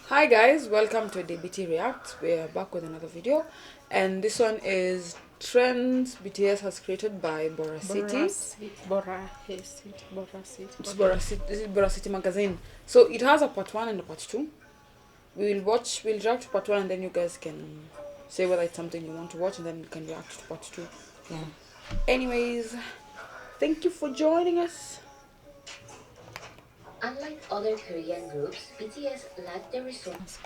Hi guys, welcome to DBT React. We are back with another video, and this one is trends BTS has created by Boracity. It's Boracity. This is Boracity Magazine. So it has a part one and a part two. We'll react to part one, and then you guys can say whether it's something you want to watch, and then you can react to part two. Yeah. Anyways, thank you for joining us. Unlike other Korean groups, BTS lacked the resources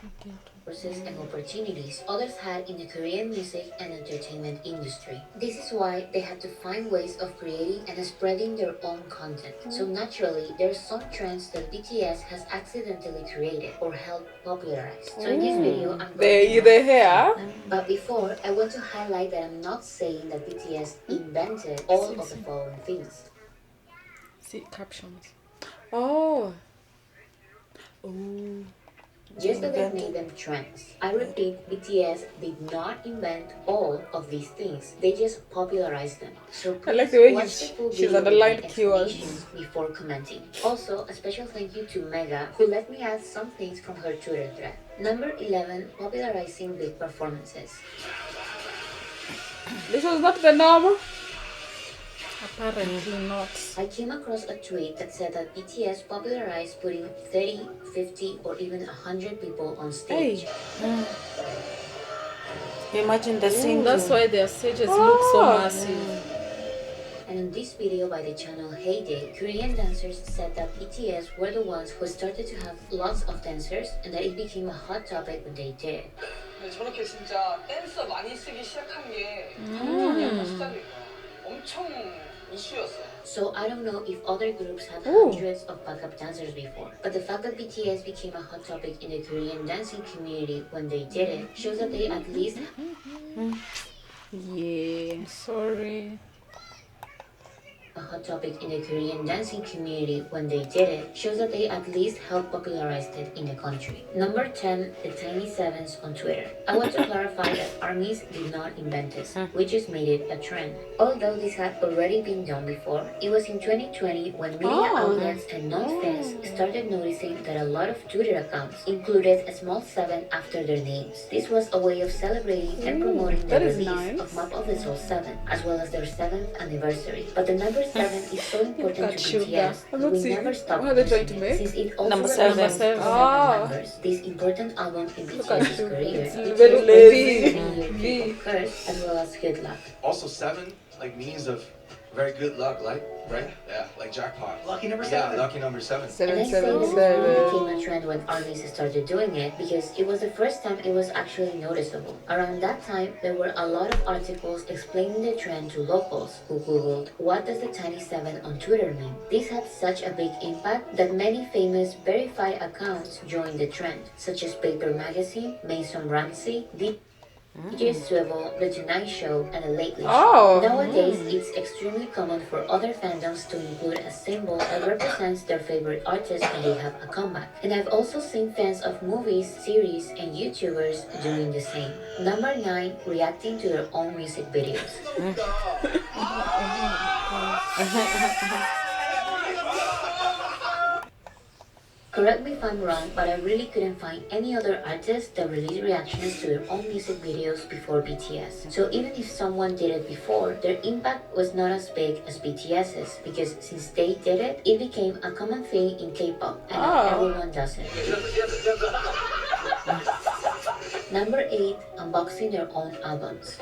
and opportunities others had in the Korean music and entertainment industry. This is why they had to find ways of creating and spreading their own content. So naturally, there are some trends that BTS has accidentally created or helped popularize. So in this video, I'm going to here. But before, I want to highlight that I'm not saying that BTS invented all of the following things. See captions. Oh. Just that they made them trends. I repeat, BTS did not invent all of these things. They just popularized them. So please I like the way watch the full she's video underlined with keywords explanations before commenting. Also, a special thank you to Mega, who let me add some things from her Twitter thread. Number 11, popularizing big performances. This was not the norm. Apparently not. I came across a tweet that said that BTS popularized putting 30, 50, or even 100 people on stage. Imagine the scene. That's why their stages look so massive. And in this video by the channel Heyday, Korean dancers said that BTS were the ones who started to have lots of dancers and that it became a hot topic when they did it. 저렇게 진짜 댄서 많이 쓰기 시작한 게 작년부터 시작일 거야. 엄청 이슈였어. So I don't know if other groups have hundreds of backup dancers before, but the fact that BTS became a hot topic in the Korean dancing community when they did it shows that they at least Sorry. a hot topic in the Korean dancing community when they did it shows that they at least helped popularize it in the country. Number 10, the Tiny Sevens on Twitter. I want to clarify that ARMYs did not invent this, we just made it a trend. Although this had already been done before, it was in 2020 when media outlets and non-fans started noticing that a lot of Twitter accounts included a small 7 after their names. This was a way of celebrating and promoting the release of Map of the Soul 7, as well as their 7th anniversary. But the number 7 is so important to BTS that we never stopped mentioning it, since it also Number represents seven. 7 members. This important album in BTS's career, very lazy. Kpop Curse, as well as Good Luck. Also, 7 means of very good luck, right? Yeah, like jackpot. Lucky number 7. Yeah, lucky number 7. And I say that this really became a trend when armies started doing it because it was the first time it was actually noticeable. Around that time, there were a lot of articles explaining the trend to locals who googled, what does the Tiny 7 on Twitter mean? This had such a big impact that many famous verified accounts joined the trend, such as Paper Magazine, Mason Ramsey, DJ Swivel, The Tonight Show, and The Lately Show. Nowadays, it's extremely common for other fandoms to include a symbol that represents their favorite artist when they have a comeback. And I've also seen fans of movies, series, and YouTubers doing the same. Number 9, reacting to their own music videos. Correct me if I'm wrong, but I really couldn't find any other artists that released reactions to their own music videos before BTS. So even if someone did it before, their impact was not as big as BTS's, because since they did it, it became a common thing in K-pop, and not everyone does it. Number 8, unboxing their own albums.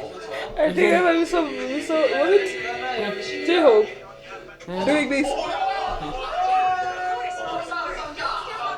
I think I was so what is it? J-Hope doing this.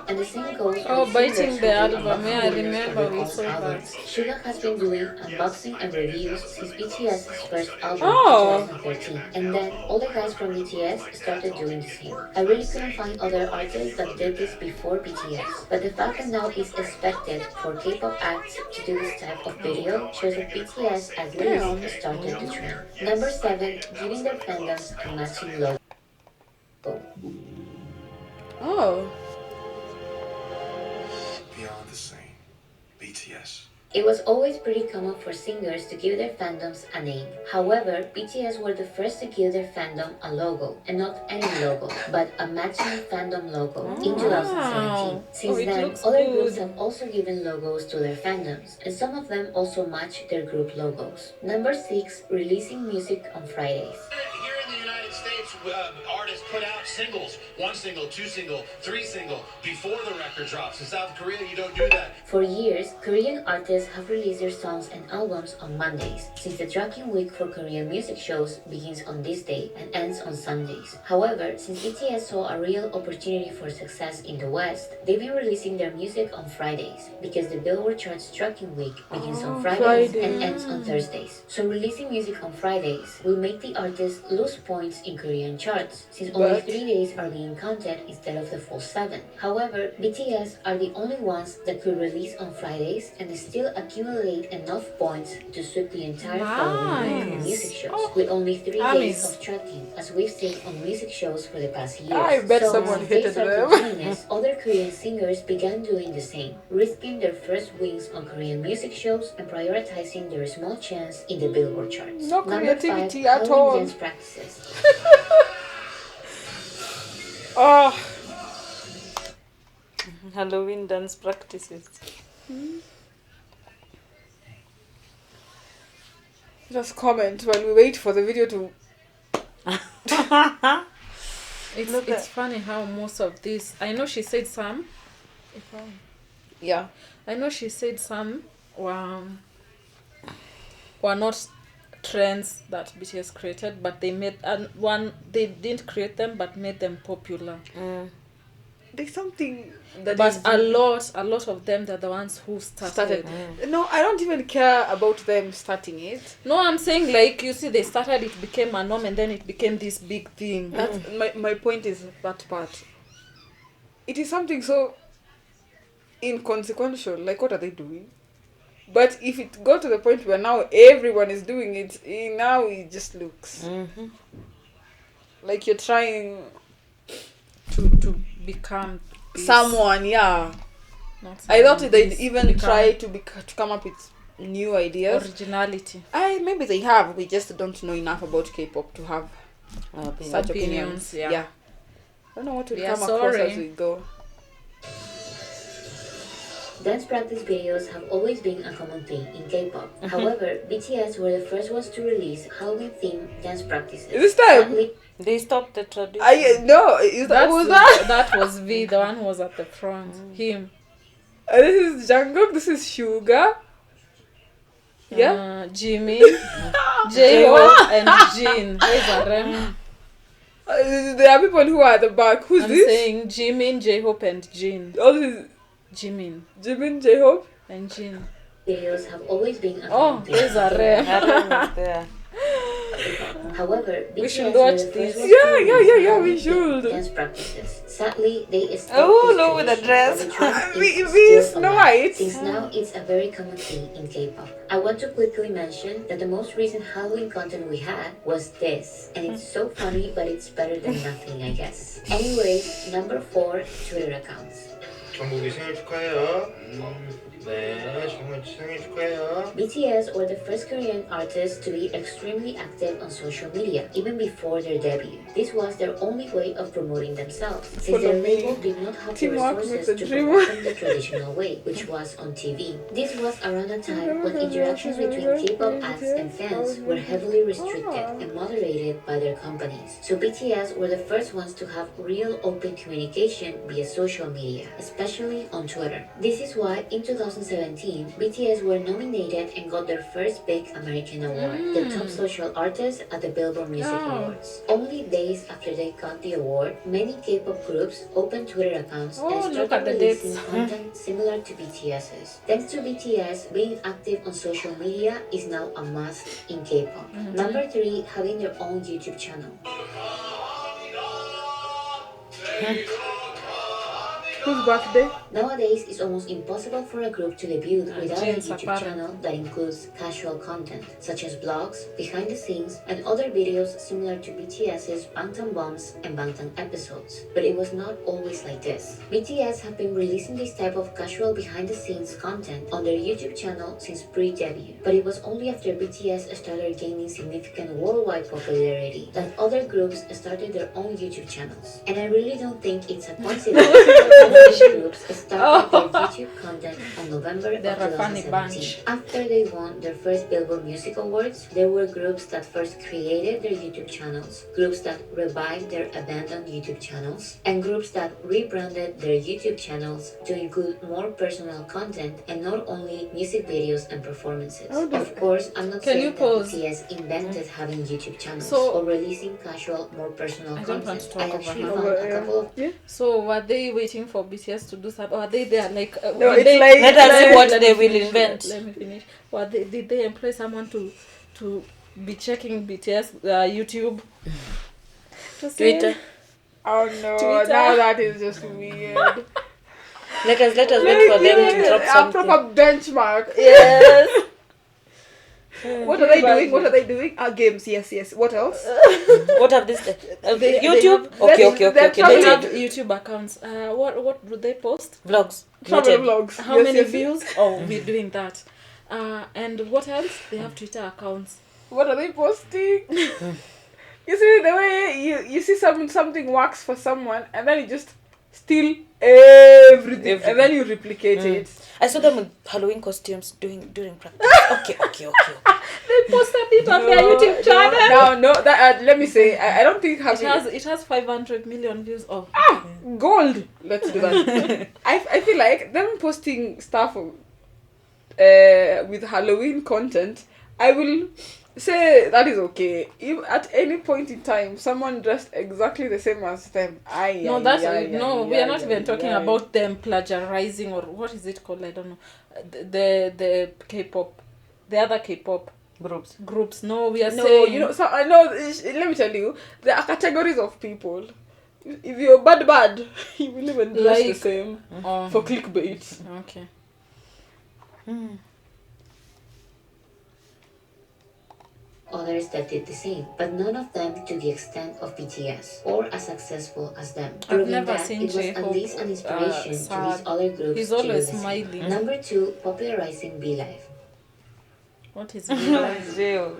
And the same goes biting the album. Yeah, I remember we saw that. Suga has been doing unboxing and reviews since BTS's first album in 2013. And then all the guys from BTS started doing the same. I really couldn't find other artists that did this before BTS. But the fact that now it's expected for K-pop acts to do this type of video shows that BTS at least started the trend. Number 7, giving their fandoms a matching logo. Oh. Beyond the same. BTS. It was always pretty common for singers to give their fandoms a name. However, BTS were the first to give their fandom a logo, and not any logo, but a matching fandom logo in 2017. Since it then, looks other good. groups have also given logos to their fandoms, and some of them also match their group logos. Number 6, releasing music on Fridays. Here in the United States, artists put out singles, 1 single, 2 single, 3 single, before the record drops. In South Korea, you don't do that. For years, Korean artists have released their songs and albums on Mondays, since the tracking week for Korean music shows begins on this day and ends on Sundays. However, since BTS saw a real opportunity for success in the West, they've been releasing their music on Fridays, because the Billboard charts tracking week begins on Fridays and ends on Thursdays. So releasing music on Fridays will make the artists lose points in Korean charts, since only 3 days are being counted instead of the full 7. However, BTS are the only ones that could release on Fridays and still accumulate enough points to sweep the entire following week on music shows, with only 3 days of tracking, as we've seen on music shows for the past years. I bet so someone as they hated started them. doing this, other Korean singers began doing the same, risking their first wins on Korean music shows and prioritizing their small chance in the Billboard charts. No Number 5, creativity at Halloween all. dance practices. Oh, Halloween dance practices. just comment while we wait for the video to. It's funny how most of this, I know she said some, Yeah. I know she said some were not trends that BTS created, but they made they didn't create them but made them popular. There's something that But is- a lot of them, they're the ones who started. No, I don't even care about them starting it. No, I'm saying, like, you see, they started, it became a norm, and then it became this big thing. That's my point is that part. It is something so inconsequential. Like, what are they doing? But if it got to the point where now everyone is doing it, now it just looks like you're trying to become this, someone. Yeah, not I thought someone, they'd this, even become try to come up with new ideas. originality. Maybe they have. We just don't know enough about K-pop to have such Opinions, opinions. yeah. I don't know what will We are come across sorry. as we go. Dance practice videos have always been a common thing in K-pop. However, BTS were the first ones to release Halloween-themed dance practices. This time? Sadly, They stopped the tradition. No, is that That's was that? that was V, the one who was at the front. Him. This is Jungkook. This is Suga. Yeah. Jimin, J-Hope, and Jin. Where's RM? There are people who are at the back. Who's I'm this? saying Jimin, J-Hope, and Jin. Oh, this is Jimin Jimin, J-Hope. and Jin. videos have always been a Oh, common thing. there's RM. Aaron was there. However, We BTS should were watch the first this. ones to Yeah, release we Halloween-themed should. dance practices. Sadly, they stopped Oh, this no, with the tradition, dress. but the trend We is still Snow alive, White. since now it's a very common thing in K-pop. I want to quickly mention that the most recent Halloween content we had was this, and it's so funny, but it's better than nothing, I guess. Anyways, number 4, Twitter accounts. 정국이 생일 축하해요. 네, 정말 생일 축하해요. BTS were the first Korean artists to be extremely active on social media, even before their debut. This was their only way of promoting themselves, since Follow their me. label did not have the Teamwork makes resources the to dream promote them the traditional way, which was on TV. This was around a time when interactions between K-pop acts and fans were heavily restricted and moderated by their companies. So BTS were the first ones to have real open communication via social media, especially on Twitter. This is why in 2017, BTS were nominated and got their first big American award, the Top Social Artist at the Billboard Music Awards. Only days after they got the award, many K-pop groups opened Twitter accounts and look at started the releasing dates. content similar to BTS's. Thanks to BTS, being active on social media is now a must in K-pop. Number 3, having their own YouTube channel. Whose birthday? Nowadays, it's almost impossible for a group to debut without a James YouTube apparently. channel that includes casual content, such as blogs, behind the scenes, and other videos similar to BTS's Bangtan bombs and Bangtan episodes. But it was not always like this. BTS have been releasing this type of casual behind the scenes content on their YouTube channel since pre-debut. But it was only after BTS started gaining significant worldwide popularity that other groups started their own YouTube channels. And I really don't think it's a coincidence that these groups started their YouTube content on November of They're a funny 2017. bunch. After they won their first Billboard Music Awards, there were groups that first created their YouTube channels, groups that revived their abandoned YouTube channels, and groups that rebranded their YouTube channels to include more personal content and not only music videos and performances. Of course, I'm not Can saying you that pause? BTS invented having YouTube channels So- or releasing casual, more personal I don't want content. to talk I over actually her. found a couple of So were they waiting for BTS to do something? Or are they there like? No, did it's like- Let us see what let they me will finish. invent. Let me finish. Did they employ someone to be checking BTS YouTube? To say- Twitter. Oh no, Twitter. now that is just weird. Let us wait for them to drop A something. proper benchmark. Yes. What are they doing? What are they doing? Games, yes. What else? What have this? They YouTube? have- Okay. they're They traveling. have Noted. YouTube accounts. What do they post? Vlogs. Travel Noted. vlogs. How Yes, many yes. views? Oh, we're doing that. And what else? They have Twitter accounts. What are they posting? You see the way you see something works for someone and then you just steal everything. And then you replicate it. I saw them with Halloween costumes during practice. Okay. They posted it on their YouTube channel. No, that let me say, I don't think It has 500 million views. Oh, gold. Let's do that. I feel like them posting stuff with Halloween content, I will say that is okay. If at any point in time someone dressed exactly the same as them, we are not even talking about them plagiarizing or what is it called? I don't know. The K-pop, the other K-pop groups. No, we are No, saying you know. So I know. Let me tell you, there are categories of people. If you're bad, you will even dress the Like- same Oh, for clickbait. okay. others that did the same, but none of them to the extent of BTS or as successful as them, I've proving never that seen it was at J-Hope, least an inspiration to sad. these other groups He's to do always the same. smiling. Number 2, popularizing B-Life. What is it? Zero.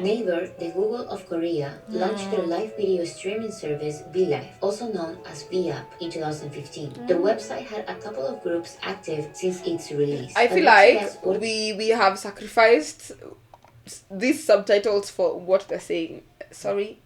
Naver, the Google of Korea, launched their live video streaming service B-Live, also known as B-App, in 2015. The website had a couple of groups active since its release. I but feel like BTS were- we have sacrificed these subtitles for what they're saying. Sorry.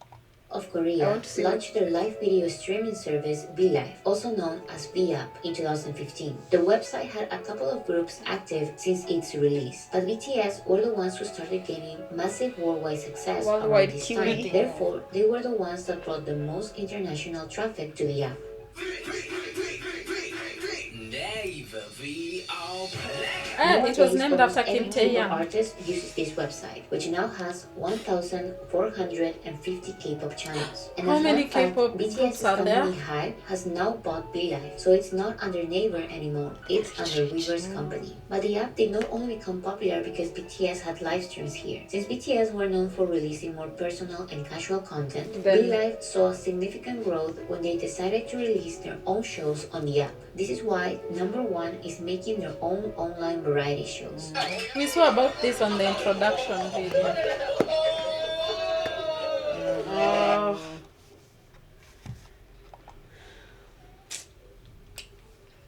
of I Korea want to see launched their live video streaming service B-Live, also known as B-App, in 2015. The website had a couple of groups active since its release, but BTS were the ones who started gaining massive worldwide success Worldwide around this QE. time. Therefore, they were the ones that brought the most international traffic to the app. It was named after Almost Kim every K-pop Tae-young. artist uses this website, which now has 1,450 K-pop channels. And How as many a matter of K-pop fact, BTS groups are there? company Hybe has now bought BeLive, so it's not under Naver anymore. It's under Weverse company. But the app did not only become popular because BTS had live streams here. Since BTS were known for releasing more personal and casual content, Then- BeLive saw significant growth when they decided to release their own shows on the app. This is why number 1 is making their own online variety shows. We saw about this on the introduction video.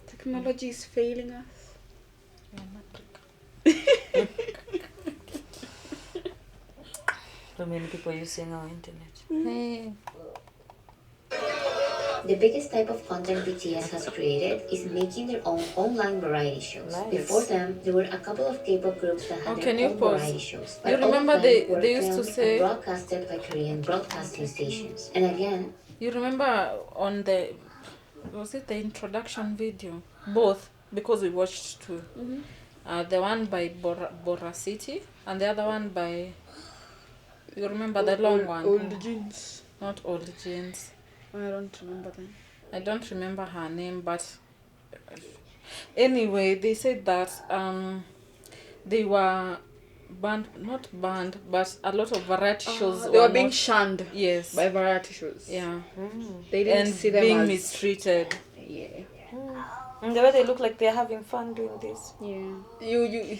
Technology is failing us. So many people using our internet. Hey. The biggest type of content BTS has created is making their own online variety shows. Nice. Before them, there were a couple of K-pop groups that had Oh, their can you own pause? variety shows. You all of remember them they were used to filmed say- and broadcasted by Korean broadcasting stations. And again, You remember on the, was it the introduction video? Both, because we watched two. The one by Boracity and the other one by, you remember the long one? Old jeans. Not all jeans. I don't remember them. I don't remember her name, but anyway, they said that they were not banned, but a lot of variety shows They were being not, shunned yes, by variety shows. yeah, They didn't and see them being as mistreated. yeah. And the way they look like they're having fun doing this. Yeah. You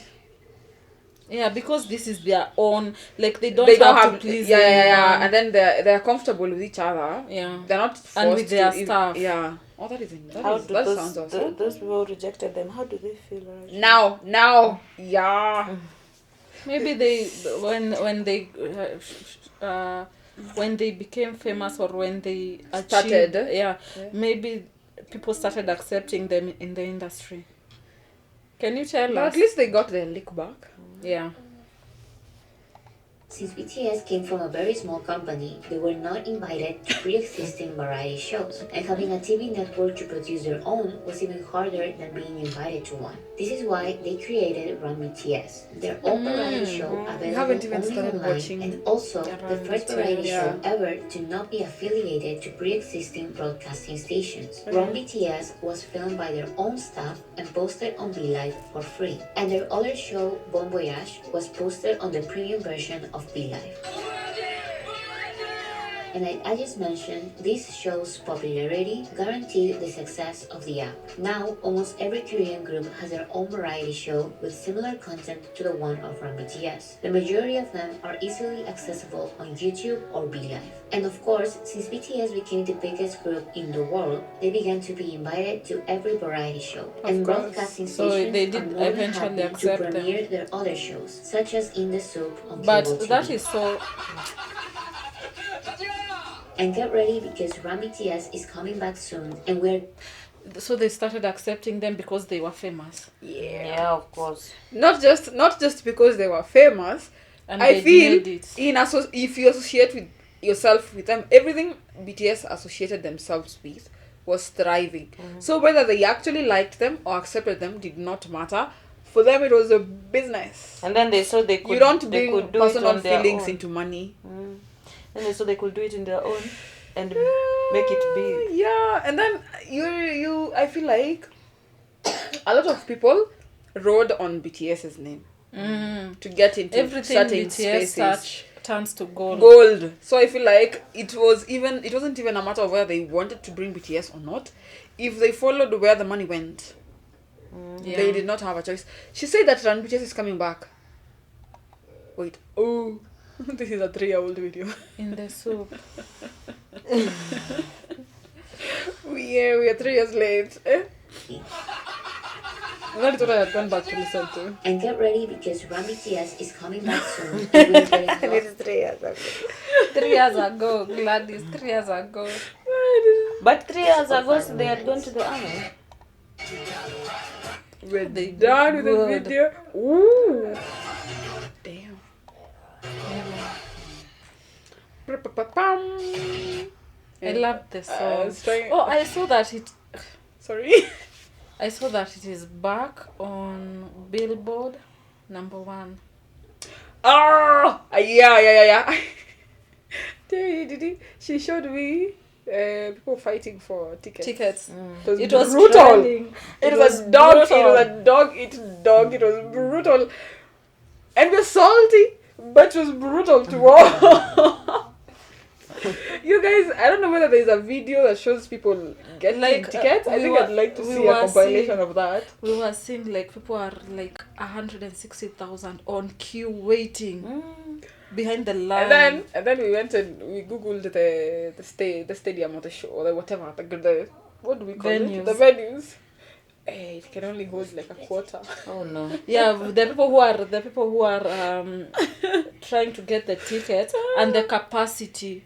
Yeah, because this is their own, like they don't have to please yeah, anyone. and then they're comfortable with each other. Yeah. They're not forced And with their to staff. Yeah. Oh, that sounds awesome. Those people who rejected them, how do they feel right Now, yeah. Maybe they when they became famous or when they Started. achieved, yeah, maybe people started accepting them in the industry. Can you tell But us? at least they got their lick back. Yeah. Since BTS came from a very small company, they were not invited to pre-existing variety shows, and having a TV network to produce their own was even harder than being invited to one. This is why they created Run BTS, their own variety show available haven't even only started online, watching and also the Run first BTS, variety yeah. show ever to not be affiliated to pre-existing broadcasting stations. Run BTS was filmed by their own staff and posted on BeLive for free, and their other show, Bon Voyage, was posted on the premium version of BeLive. And like I just mentioned, this show's popularity guaranteed the success of the app. Now, almost every Korean group has their own variety show with similar content to the one of Run BTS. The majority of them are easily accessible on YouTube or BeLive. And of course, since BTS became the biggest group in the world, they began to be invited to every variety show. And course. broadcasting So stations they are did more than eventually happy to accept them. premiere their other shows, such as In the Soup on But cable TV. that is so. And get ready because Run BTS is coming back soon, and we're So they started accepting them because they were famous. Yeah, of course. Not just because they were famous. And I they feel made it. if you associate with yourself with them, everything BTS associated themselves with was thriving. So whether they actually liked them or accepted them did not matter. For them, it was a business. And then they saw they could. You don't they bring could do it personal on their feelings own. into money. And they saw they could do it in their own and make it big. Yeah, and then you I feel like a lot of people rode on BTS's name to get into Everything certain BTS spaces. touch turns to gold. Gold. So I feel like it wasn't even a matter of whether they wanted to bring BTS or not. If they followed where the money went, they did not have a choice. She said that Run BTS is coming back. Wait. Oh, this is a 3-year-old video. In the soup. We are 3 years late. That is what I had gone back to listen to. And get ready because Run BTS is coming back soon. And we're getting And it is 3 years ago. 3 years ago, Gladys, 3 years ago. But 3 years ago, so they had gone to the army. We're They done with the good. video. Ooh. Damn. I love the song. was trying- Oh, I saw that it. Sorry. I saw that it is back on Billboard #1. Oh, yeah. She showed me people fighting for tickets. It was brutal. trending. It was a dog. It was a dog-eating dog. It was brutal, and we're salty, but it was brutal to watch. You guys, I don't know whether there's a video that shows people getting tickets. I think I'd like to see a compilation of that. We were seeing like people are like 160,000 on queue waiting behind the line. And then we went and we googled the stadium or the show or the whatever the what do we call Venues. it? The venues. It can only hold like a quarter. Oh no. Yeah, the people who are trying to get the tickets and the capacity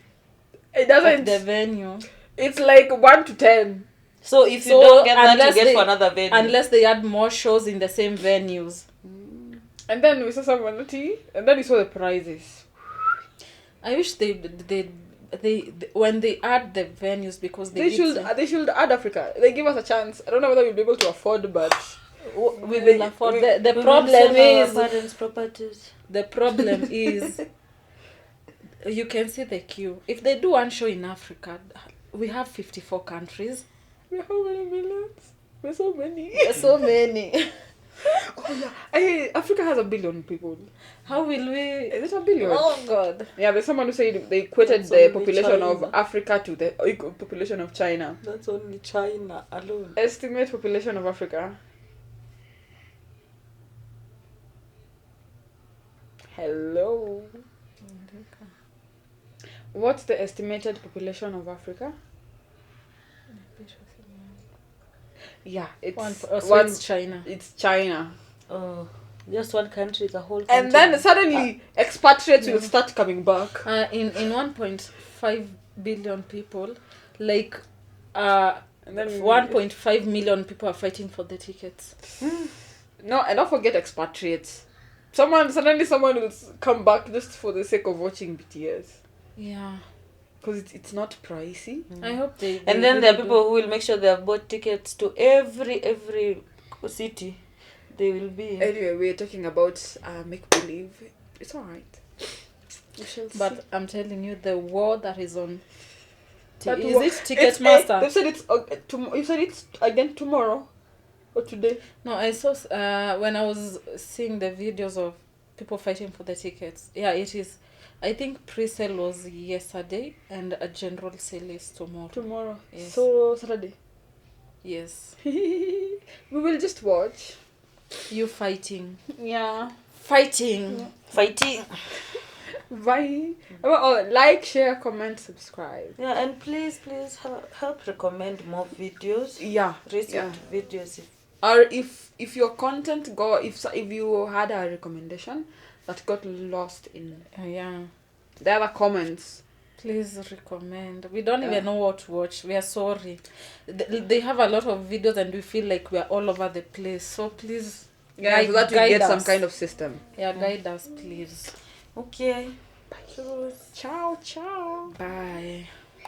It of doesn't. the venue. It's like 1 to 10. So if you don't get that, you unless get for another venue. Unless they add more shows in the same venues. And then we saw some vanity, and then we saw the prizes. I wish they when they add the venues, because They should add Africa. They give us a chance. I don't know whether we'll be able to afford, but we will afford. The We problem will sell our is parents' properties. the problem is You can see the queue. If they do one show in Africa, we have 54 countries. We have how many millions? We're so many. There's so many. Oh yeah. Africa has 1 billion people. How will we? Is it 1 billion? Oh God. Yeah, there's someone who said they equated That's the only population of China. Africa to the population of China. That's only China alone. Estimate population of Africa. Hello. What's the estimated population of Africa? Yeah, it's China. It's China. Oh, just one country, the whole. And then suddenly expatriates will start coming back. In 1.5 billion people, like And then 1.5 million people are fighting for the tickets. No, and don't forget expatriates. Someone will come back just for the sake of watching BTS. Yeah. Because it's not pricey. I hope they And then there are people who will make sure they have bought tickets to every city they will be. Anyway, we're talking about make believe. It's alright. We shall see. But I'm telling you, the war that is on. That Is war- it It's Ticketmaster? They said it's you said it's again tomorrow or today. No, I saw when I was seeing the videos of people fighting for the tickets. Yeah, it is. I think pre-sale was yesterday and a general sale is tomorrow. Tomorrow. Yes. So Saturday. Yes. We will just watch. You fighting. Yeah. Fighting. Fighting. Bye. Oh, like, share, comment, subscribe. Yeah, and please help recommend more videos. Yeah. Recent videos. Or if your content if you had a recommendation that got lost in Yeah. the other comments, Please recommend. We don't even know what to watch. We are sorry. They have a lot of videos and we feel like we are all over the place. So please, so that we get some kind of system. Yeah, guide us, please. Okay. Ciao, ciao. Bye.